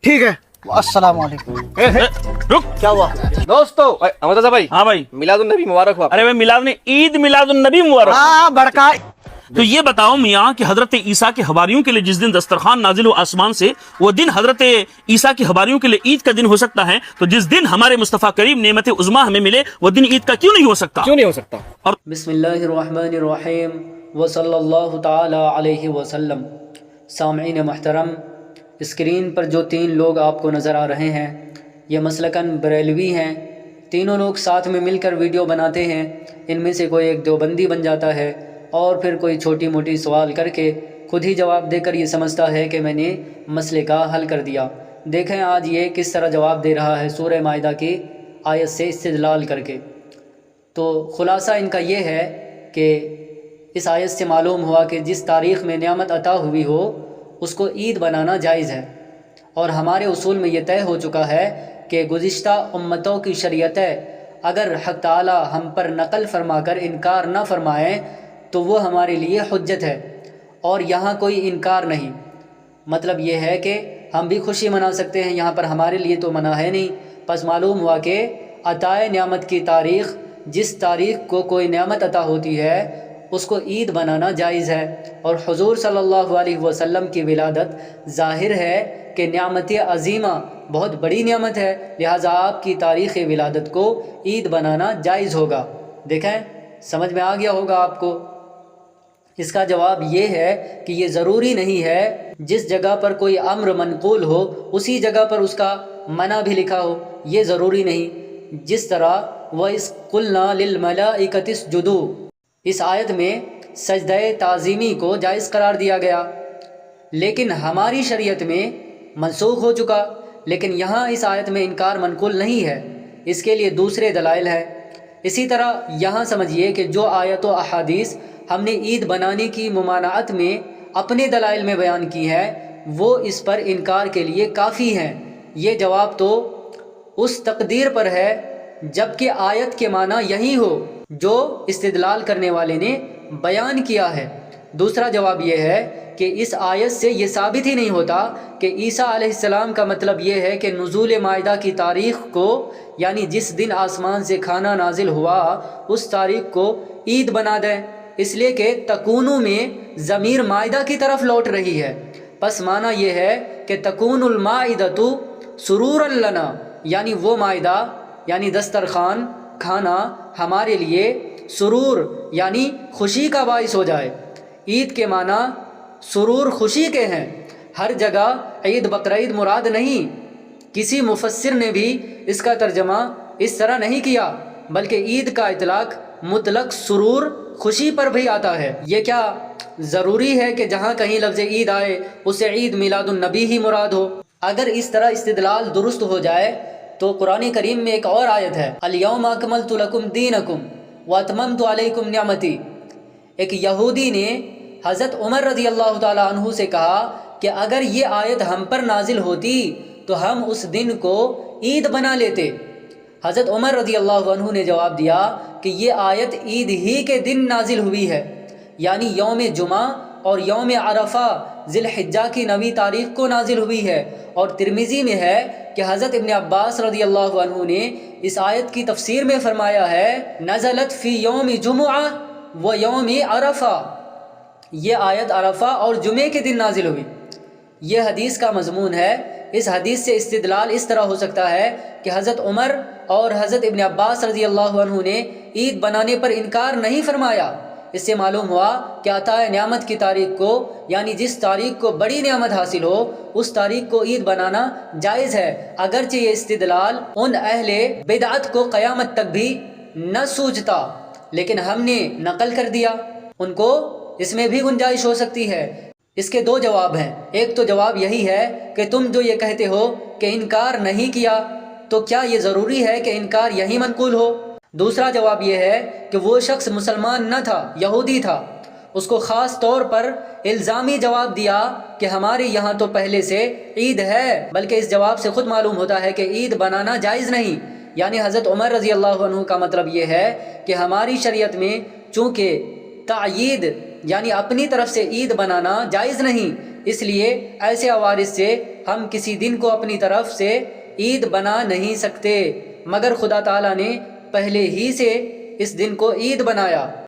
ٹھیک ہے السلام علیکم. رک. کیا ہوا؟ دوستو احمد رضا بھائی، ہاں بھائی. میلاد النبی مبارک ہو آپ کو. ارے بھائی میلاد نے عید میلاد النبی مبارک. ہاں بڑکا. تو یہ بتاؤ میاں کہ حضرت عیسیٰ کے حواریوں کے لیے جس دن دسترخوان نازل ہو آسمان سے، وہ دن حضرت عیسیٰ کے حواریوں کے لیے عید کا دن ہو سکتا ہے، تو جس دن ہمارے مصطفیٰ کریم نعمت عظمیٰ ہمیں ملے وہ دن عید کا کیوں نہیں ہو سکتا؟ کیوں نہیں ہو سکتا؟ اور بسم اللہ الرحمن الرحیم وصلی اللہ تعالی علیہ وسلم. سامعین محترم، اسکرین پر جو 3 لوگ آپ کو نظر آ رہے ہیں یہ مسلکاً بریلوی ہیں. تینوں لوگ ساتھ میں مل کر ویڈیو بناتے ہیں. ان میں سے کوئی ایک دیوبندی بن جاتا ہے اور پھر کوئی چھوٹی موٹی سوال کر کے خود ہی جواب دے کر یہ سمجھتا ہے کہ میں نے مسئلے کا حل کر دیا. دیکھیں آج یہ کس طرح جواب دے رہا ہے سورہ مائدہ کی آیت سے استدلال کر کے. تو خلاصہ ان کا یہ ہے کہ اس آیت سے معلوم ہوا کہ جس تاریخ میں نعمت عطا ہوئی ہو اس کو عید بنانا جائز ہے، اور ہمارے اصول میں یہ طے ہو چکا ہے کہ گزشتہ امتوں کی شریعتیں اگر حق تعالی ہم پر نقل فرما کر انکار نہ فرمائیں تو وہ ہمارے لیے حجت ہے، اور یہاں کوئی انکار نہیں. مطلب یہ ہے کہ ہم بھی خوشی منا سکتے ہیں، یہاں پر ہمارے لیے تو منع ہے نہیں. پس معلوم ہوا کہ عطائے نعمت کی تاریخ، جس تاریخ کو کوئی نعمت عطا ہوتی ہے اس کو عید بنانا جائز ہے. اور حضور صلی اللہ علیہ وسلم کی ولادت ظاہر ہے کہ نعمت عظیمہ بہت بڑی نعمت ہے، لہٰذا آپ کی تاریخ ولادت کو عید بنانا جائز ہوگا. دیکھیں سمجھ میں آ گیا ہوگا آپ کو. اس کا جواب یہ ہے کہ یہ ضروری نہیں ہے جس جگہ پر کوئی امر منقول ہو اسی جگہ پر اس کا منع بھی لکھا ہو، یہ ضروری نہیں. جس طرح وَإِذْ قُلْنَا لِلْمَلَائِكَةِ اسْجُدُوا، اس آیت میں سجدہ تعظیمی کو جائز قرار دیا گیا، لیکن ہماری شریعت میں منسوخ ہو چکا. لیکن یہاں اس آیت میں انکار منقول نہیں ہے، اس کے لیے دوسرے دلائل ہیں. اسی طرح یہاں سمجھیے کہ جو آیت و احادیث ہم نے عید بنانے کی ممانعت میں اپنے دلائل میں بیان کی ہے وہ اس پر انکار کے لیے کافی ہیں. یہ جواب تو اس تقدیر پر ہے جبکہ آیت کے معنی یہی ہو جو استدلال کرنے والے نے بیان کیا ہے. دوسرا جواب یہ ہے کہ اس آیت سے یہ ثابت ہی نہیں ہوتا کہ عیسیٰ علیہ السلام کا مطلب یہ ہے کہ نزول مائدہ کی تاریخ کو، یعنی جس دن آسمان سے کھانا نازل ہوا اس تاریخ کو عید بنا دیں، اس لیے کہ تکونو میں ضمیر مائدہ کی طرف لوٹ رہی ہے. پس معنی یہ ہے کہ تکون المائدۃ سرورا لنا، یعنی وہ مائدہ یعنی دسترخوان کھانا ہمارے لیے سرور یعنی خوشی کا باعث ہو جائے. عید کے معنی سرور خوشی کے ہیں. ہر جگہ عید بقرعید مراد نہیں. کسی مفسر نے بھی اس کا ترجمہ اس طرح نہیں کیا، بلکہ عید کا اطلاق مطلق سرور خوشی پر بھی آتا ہے. یہ کیا ضروری ہے کہ جہاں کہیں لفظ عید آئے اسے عید میلاد النبی ہی مراد ہو؟ اگر اس طرح استدلال درست ہو جائے تو قرآن کریم میں ایک اور آیت ہے، الیوم اکملت لکم دینکم واتممت علیکم نعمتی. ایک یہودی نے حضرت عمر رضی اللہ تعالیٰ عنہ سے کہا کہ اگر یہ آیت ہم پر نازل ہوتی تو ہم اس دن کو عید بنا لیتے. حضرت عمر رضی اللہ عنہ نے جواب دیا کہ یہ آیت عید ہی کے دن نازل ہوئی ہے، یعنی یوم جمعہ اور یوم عرفہ ذی الحجہ کی 9 تاریخ کو نازل ہوئی ہے. اور ترمذی میں ہے کہ حضرت ابن عباس رضی اللہ عنہ نے اس آیت کی تفسیر میں فرمایا ہے نزلت فی یوم جمعہ و یوم عرفہ، یہ آیت عرفہ اور جمعے کے دن نازل ہوئی. یہ حدیث کا مضمون ہے. اس حدیث سے استدلال اس طرح ہو سکتا ہے کہ حضرت عمر اور حضرت ابن عباس رضی اللہ عنہ نے عید بنانے پر انکار نہیں فرمایا. اس سے معلوم ہوا کہ عطائے نعمت کی تاریخ کو، یعنی جس تاریخ کو بڑی نعمت حاصل ہو اس تاریخ کو عید بنانا جائز ہے، اگرچہ یہ استدلال ان اہل بدعت کو قیامت تک بھی نہ سوچتا، لیکن ہم نے نقل کر دیا. ان کو اس میں بھی گنجائش ہو سکتی ہے. اس کے 2 جواب ہیں. ایک تو جواب یہی ہے کہ تم جو یہ کہتے ہو کہ انکار نہیں کیا، تو کیا یہ ضروری ہے کہ انکار یہی منقول ہو؟ دوسرا جواب یہ ہے کہ وہ شخص مسلمان نہ تھا، یہودی تھا. اس کو خاص طور پر الزامی جواب دیا کہ ہمارے یہاں تو پہلے سے عید ہے، بلکہ اس جواب سے خود معلوم ہوتا ہے کہ عید بنانا جائز نہیں. یعنی حضرت عمر رضی اللہ عنہ کا مطلب یہ ہے کہ ہماری شریعت میں چونکہ تعیید یعنی اپنی طرف سے عید بنانا جائز نہیں، اس لیے ایسے عوارض سے ہم کسی دن کو اپنی طرف سے عید بنا نہیں سکتے، مگر خدا تعالیٰ نے پہلے ہی سے اس دن کو عید بنایا۔